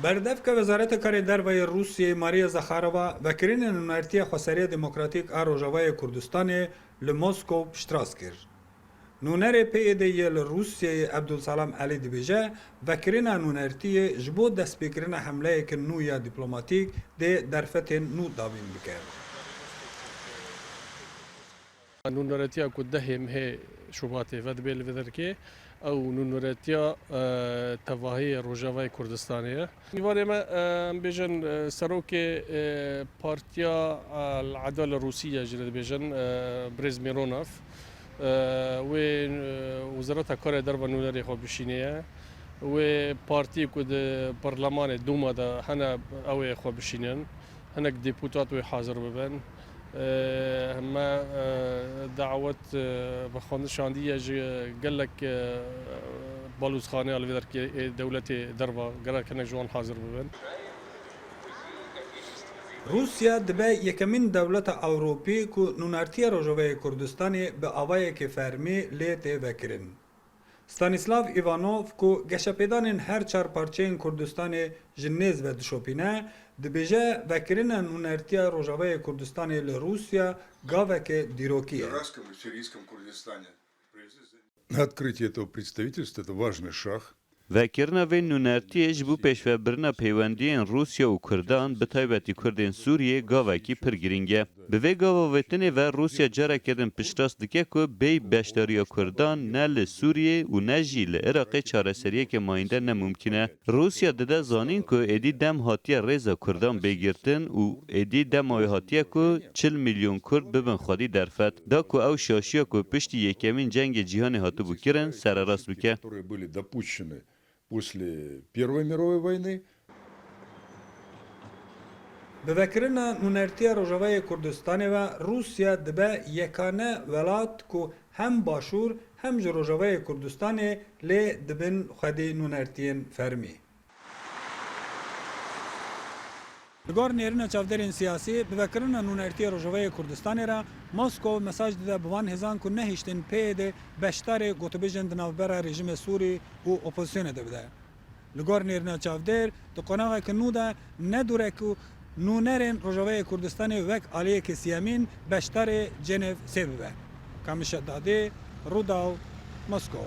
بردف که وزارت کار دروی روسیه ماریا زخاروا وکرین نونرتی خسری دموکراتیک روجاوای کردستان لموسکو شتراس کرد. نونر پیده روسیه عبدالسلام علی دبیجه وکرین نونرتی جبو دست بکرین حمله که نویا دیپلماتیک ده درفت نو داوین بکرد. نونرتیا کدهم هی شباته ود بیل ودرکی او نونرتیا تواهی روجاوای کردستانیه. میواره ما بیشن سروک پارتیا العدالة الروسية جرد بیشن برز میرونوف و وزارت کار در و نونری خواب بشینه و پارتی کد برلمان دوما دا هنه اوی خواب بشینن هنک دیپوتات و حاضر ببن ما دعوت بخواندشاندی قال لك بالوزخانه على ذلك دولتي دربا قال كنا جوان حاضر ببن روسیا دبی یکمین دولت اوروپی که نونرتی روجاوای کردستانی به آوای که فرمی لیت وکرین. ستانیسلاو ایوانوف که گشپیدان هر چار پارچه کردستان جنیز و دشوپینه دبیجه وکرین نونرتی روجاوای کردستانی لروسیا گاوه که دیروکیه. Открытие этого представительства – это важный шаг. وکرنا و نونرتیش بو پیشوبرنا پیوندین روسیا و کردان به تایبەتی کردین سوریه گاوکی پرگرینگه. به وی گاوویتنی و روسیا جاره کردن پشتراست دکه که بی بشتاریا کردان نه لسوریه و نه جی لعراق چارەسەریه که ماینده نممکنه. روسیا دده زانین که ایدی دم هاتیه ریزا کردان بگیرتن و ایدی دم آی هاتیه که 40 میلیون کرد ببن خودی درفت. دا که او شاشیا که پشتی یکمین جنگ جهانی هاتو بکرن سر راست بکه. После Первой мировой войны. به وکرین نونرتی روجاوای کردستانی و روسیا دبه یکانه ولات که هم باشور هم روجاوای کردستانی لی دبن خودی نونرتین فرمی. لگار نیرین چافدرین سیاسی به وکرین نونرتی روجاوای کردستانی را مسکو مساج داده بوان هزان که نهیشتن پیده بشتر گوتبیجن دناوبر رژیم سوری و اپوزیسیون ده. لگار نیرین چافدر دو قناغه که نوده ندوره که نونرین روجاوای کردستانی وک آلیه که سیامین بشتر جنیو سیبه. کامشت داده روداو مسکو.